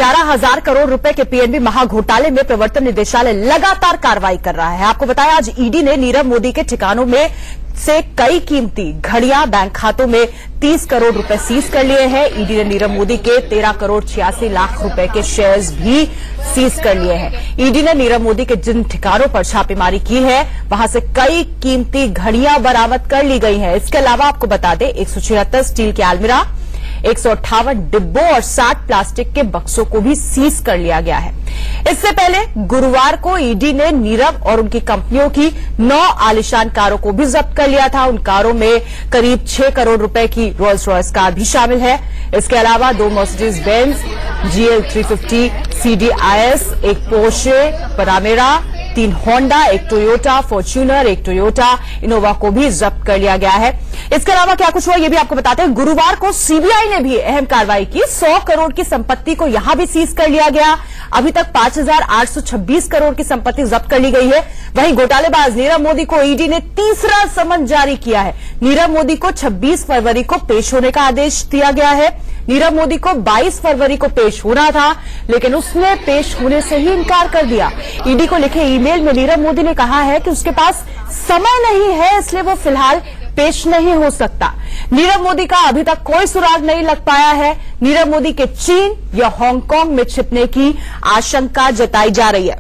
11,000 करोड़ रुपए के पीएनबी महाघोटाले में प्रवर्तन निदेशालय लगातार कार्रवाई कर रहा है। आपको बताया आज ईडी ने नीरव मोदी के ठिकानों में से कई कीमती घड़ियां, बैंक खातों में 30 करोड़ रुपए सीज कर लिए हैं। ईडी ने नीरव मोदी के 13 करोड़ 86 लाख रुपए के शेयर्स भी सीज कर लिए हैं। ईडी ने नीरव मोदी के जिन ठिकानों पर छापेमारी की है वहां से कई कीमती घड़ियां बरामद कर ली गई हैं। इसके अलावा आपको बता दें 176 स्टील के अलमीरा, 158 डिब्बों और 60 प्लास्टिक के बक्सों को भी सीज कर लिया गया है। इससे पहले गुरुवार को ईडी ने नीरव और उनकी कंपनियों की 9 आलीशान कारों को भी जब्त कर लिया था। उन कारों में करीब 6 करोड़ रुपए की रोल्स रॉयस कार भी शामिल है। इसके अलावा 2 मर्सिडीज बेंज GL 350 CDIS, एक पोर्शे पनामेरा, 3 होंडा, एक टोयोटा फॉर्च्यूनर, एक टोयोटा इनोवा को भी जब्त कर लिया गया है। इसके अलावा क्या कुछ हुआ ये भी आपको बताते हैं। गुरुवार को सीबीआई ने भी अहम कार्रवाई की। 100 करोड़ की संपत्ति को यहां भी सीज कर लिया गया। अभी तक 5,826 करोड़ की संपत्ति जब्त कर ली गई है। वहीं घोटालेबाज नीरव मोदी को ईडी ने तीसरा समन जारी किया है। नीरव मोदी को 26 फरवरी को पेश होने का आदेश दिया गया है। नीरव मोदी को 22 फरवरी को पेश होना था, लेकिन उसने पेश होने से ही इनकार कर दिया। ईडी को लिखे ईमेल में नीरव मोदी ने कहा है कि उसके पास समय नहीं है, इसलिए वो फिलहाल पेश नहीं हो सकता। नीरव मोदी का अभी तक कोई सुराग नहीं लग पाया है। नीरव मोदी के चीन या हांगकांग में छिपने की आशंका जताई जा रही है।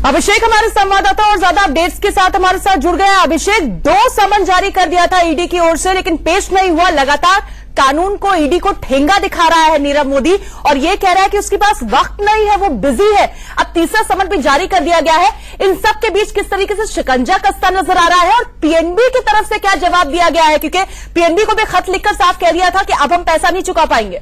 अभिषेक हमारे संवाददाता और ज्यादा अपडेट्स के साथ हमारे साथ जुड़ गया। अभिषेक, 2 समन जारी कर दिया था ईडी की ओर से, लेकिन पेश नहीं हुआ। लगातार कानून को, ईडी को ठेंगा दिखा रहा है नीरव मोदी और ये कह रहा है कि उसके पास वक्त नहीं है, वो बिजी है। अब तीसरा समन भी जारी कर दिया गया है। इन सब के बीच किस तरीके से शिकंजा कसता नजर आ रहा है और पीएनबी की तरफ से क्या जवाब दिया गया है, क्योंकि पीएनबी को भी खत लिखकर साफ कह दिया था कि अब हम पैसा नहीं चुका पाएंगे।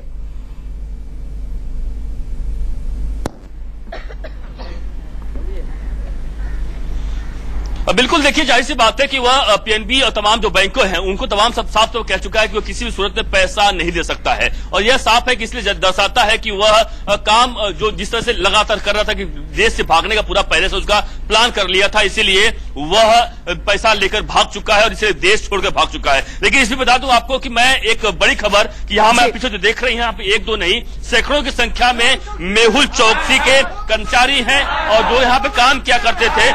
बिल्कुल, देखिए जाहिर सी बात है कि वह पीएनबी और तमाम जो बैंकों हैं उनको तमाम सब साफ तो कह चुका है कि वह किसी भी सूरत में पैसा नहीं दे सकता है। और यह साफ है कि इसलिए दर्शाता है कि वह काम जो जिस तरह से लगातार कर रहा था कि देश से भागने का पूरा पहले से उसका प्लान कर लिया था, इसीलिए वह पैसा लेकर भाग चुका है और इसे देश छोड़कर भाग चुका है। लेकिन इसमें बता दूं आपको कि मैं एक बड़ी खबर कि यहाँ मैं पीछे जो देख रही हैं यहाँ पे 1-2 नहीं, सैकड़ों की संख्या में मेहुल चौकसी के कर्मचारी हैं और जो यहाँ पे काम किया करते थे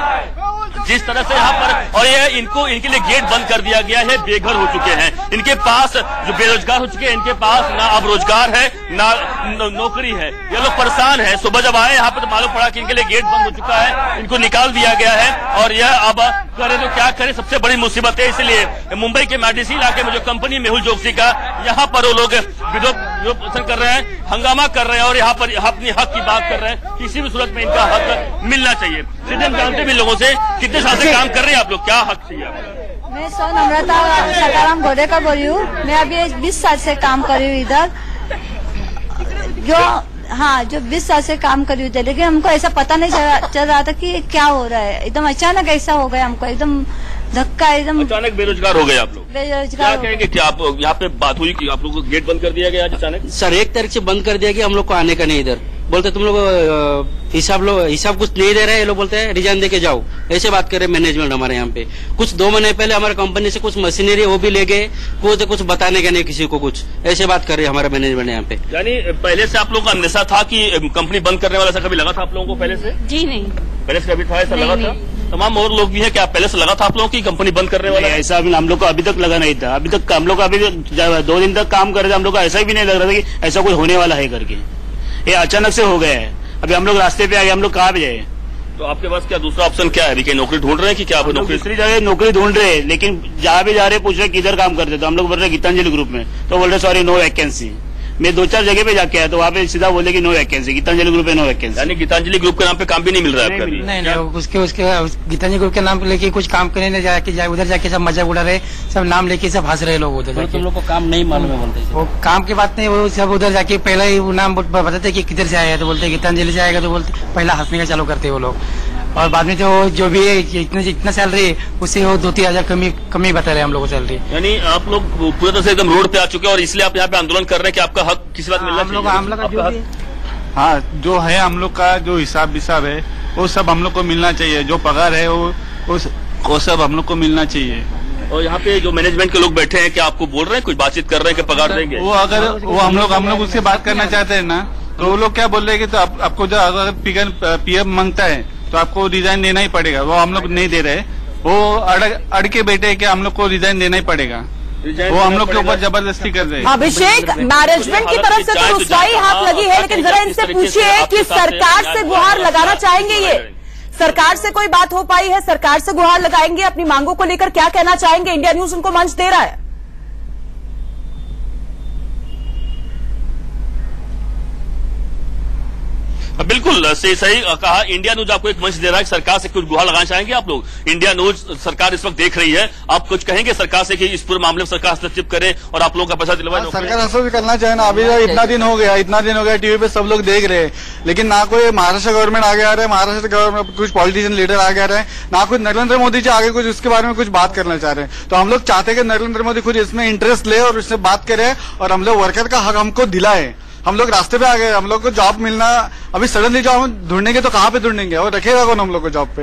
जिस तरह से यहाँ पर, और ये इनके लिए गेट बंद कर दिया गया है, बेघर हो चुके हैं। इनके पास जो बेरोजगार हो चुके हैं, इनके पास ना अब रोजगार है ना नौकरी है। ये लोग परेशान हैं। सुबह जब आए यहाँ पे तो मालूम पड़ा कि इनके लिए गेट बंद हो चुका है, इनको निकाल दिया गया है और यह अब करे तो क्या करे, सबसे बड़ी मुसीबत है। इसलिए मुंबई के मेडिसी इलाके में जो कंपनी मेहुल चौकसी का, यहाँ पर वो लोग विरोध प्रदर्शन कर रहे हैं, हंगामा कर रहे हैं और यहाँ पर अपनी हक की बात कर रहे हैं। किसी भी सूरत में इनका हक मिलना चाहिए। सीधे हम जानते भी लोगों से कितने साल से काम कर रहे हैं आप लोग, क्या हक चाहिए आपको? मैं सौ नम्रता सकाराम गोडेकर बोल रही हूँ। मैं अभी 20 साल से काम कर रही हूँ इधर, जो 20 साल से काम कर रही हूँ, लेकिन हमको ऐसा पता नहीं चल रहा था कि क्या हो रहा है। एकदम अचानक ऐसा हो गया, हमको एकदम धक्का, एकदम अचानक बेरोजगार हो गए आप लोग। बेरोजगार क्या कहेंगे कि आप यहाँ पे बात हुई कि आप लोग को गेट बंद कर दिया गया अचानक? सर 1 तारीख से बंद कर दिया गया, हम लोग को आने का नहीं। इधर बोलते तुम लोग हिसाब कुछ नहीं दे रहे हैं, ये लोग बोलते हैं रिजाइन दे के जाओ, ऐसे बात कर रहे मैनेजमेंट हमारे यहाँ पे। कुछ 2 महीने पहले हमारे कंपनी से कुछ मशीनरी वो भी ले गए, कुछ बताने का नहीं किसी को, कुछ ऐसे बात कर रहे हमारा मैनेजमेंट यहाँ पे। यानी पहले से आप लोगों का अंदेशा था कि कंपनी बंद करने वाला, ऐसा कभी लगा था आप लोगों को पहले से? जी नहीं, पहले से कभी था ऐसा लगा था? तमाम और लोग भी हैं, क्या पहले से लगा था आप लोगों की कंपनी बंद करने वाला? ऐसा हम लोग को अभी तक लगा नहीं था। अभी तक हम लोग अभी 2 दिन तक काम कर रहे थे, हम लोग को ऐसा भी नहीं लग रहा था कि ऐसा कुछ होने वाला है करके। ये अचानक से हो गया है। अभी हम लोग रास्ते पे आए, हम लोग कहाँ पे जाए? तो आपके पास क्या दूसरा ऑप्शन क्या है? अभी कहीं नौकरी ढूंढ रहे हैं कि क्या? नौकरी दूसरी जगह नौकरी ढूंढ रहे हैं, लेकिन जहाँ भी जा रहे पूछ रहे किधर काम करते, तो हम लोग बोल रहे गीतांजलि ग्रुप में, तो बोल रहे सॉरी नो वैकेंसी। मैं 2-4 जगह पे जाके आया तो वहाँ पे सीधा बोले कि नो वैकेंसी, गीतांजलि ग्रुप में नो वैकेंसी। यानी गीतांजलि ग्रुप के नाम पे काम भी नहीं मिल रहा है? नहीं, उसके गीतांजलि ग्रुप के नाम पे लेके कुछ काम करने जाके उधर जाके सब मजाक उड़ा रहे, सब नाम लेके सब हंस रहे लोग उधर। तुम लोग को काम नहीं मालूम है बोलते? वो काम की बात नहीं, वो सब उधर जाके पहले ही वो नाम बताते कि किधर से आया, तो बोलते गीतांजलि से आएगा, तो बोलते पहला हंसने का चालू करते वो लोग। और बाद में तो जो भी इतना सैलरी उससे वो 2-3 हजार कमी बता रहे हम लोग को सैलरी। यानी आप लोग पूरी तरह से एकदम रोड पे आ चुके हैं और इसलिए आप यहाँ पे आंदोलन कर रहे हैं कि आपका हक किसी बात मिलना चाहिए? हम लोग का हाँ, जो है हम लोग का जो हिसाब है वो सब हम लोग को मिलना चाहिए। जो पगार है वो सब हम लोग को मिलना चाहिए। और यहाँ पे जो मैनेजमेंट के लोग बैठे हैं, क्या आपको बोल रहे हैं, कुछ बातचीत कर रहे हैं कि पगार देंगे? वो अगर वो हम लोग उससे बात करना चाहते हैं ना, तो वो लोग क्या बोल रहे हैं कि तो आपको जो अगर पीएम मांगता है तो आपको रिजाइन देना ही पड़ेगा। वो हम लोग नहीं दे रहे, वो अड़ के बैठे कि हम लोग को रिजाइन देना ही पड़ेगा। वो हम लोग के ऊपर जबरदस्ती कर रहे हैं। अभिषेक, मैनेजमेंट की तरफ से तो रुसवाई हाथ लगी है, लेकिन जरा इनसे पूछिए कि सरकार से गुहार लगाना चाहेंगे ये? सरकार से कोई बात हो पाई है? सरकार से गुहार लगाएंगे? अपनी मांगों को लेकर क्या कहना चाहेंगे? इंडिया न्यूज उनको मंच दे रहा है। बिल्कुल सही कहा। इंडिया न्यूज आपको एक मंच दे रहा है। सरकार से कुछ गुहार लगाना चाहेंगे आप लोग? इंडिया न्यूज सरकार इस वक्त देख रही है, आप कुछ कहेंगे सरकार से कि इस पूरे मामले में सरकार हस्तक्षेप करे और आप लोगों का पैसा दिलवाए? सरकार हस्तक्षेप करना चाहे ना। अभी इतना दिन हो गया टीवी पे सब लोग देख रहे हैं, लेकिन ना कोई महाराष्ट्र गवर्नमेंट आगे आ रहा है, महाराष्ट्र गवर्नमेंट कुछ पॉलिटिशियन लीडर आगे आ रहे हैं, ना कुछ नरेंद्र मोदी जी आगे कुछ उसके बारे में कुछ बात करना चाह रहे हैं। तो हम लोग चाहते हैं कि नरेंद्र मोदी खुद इसमें इंटरेस्ट ले और उससे बात करे और हम लोग वर्कर का हक हमको दिलाए। हम लोग रास्ते पे आ गए, हम लोग को जॉब मिलना अभी सडनली जॉब हम ढूंढेंगे तो कहाँ पे ढूंढेंगे और रखेगा कौन हम लोग को जॉब पे?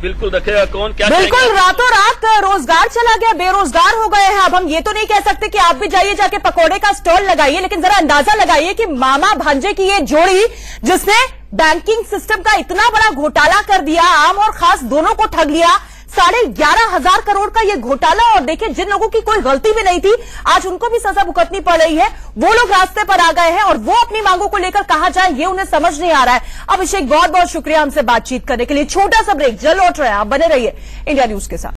बिल्कुल रखेगा कौन? क्या बिल्कुल, रातों रात रोजगार चला गया, बेरोजगार हो गए हैं। अब हम ये तो नहीं कह सकते कि आप भी जाइए जाके पकोड़े का स्टॉल लगाइए, लेकिन जरा अंदाजा लगाइए कि मामा भांजे की ये जोड़ी जिसने बैंकिंग सिस्टम का इतना बड़ा घोटाला कर दिया, आम और खास दोनों को ठग लिया, 11,500 करोड़ का ये घोटाला। और देखिए, जिन लोगों की कोई गलती भी नहीं थी, आज उनको भी सजा भुगतनी पड़ रही है। वो लोग रास्ते पर आ गए हैं और वो अपनी मांगों को लेकर कहां जाए ये उन्हें समझ नहीं आ रहा है। अभिषेक, बहुत बहुत शुक्रिया हमसे बातचीत करने के लिए। छोटा सा ब्रेक, जल्द लौट रहे हैं, आप बने रहिए इंडिया न्यूज के साथ।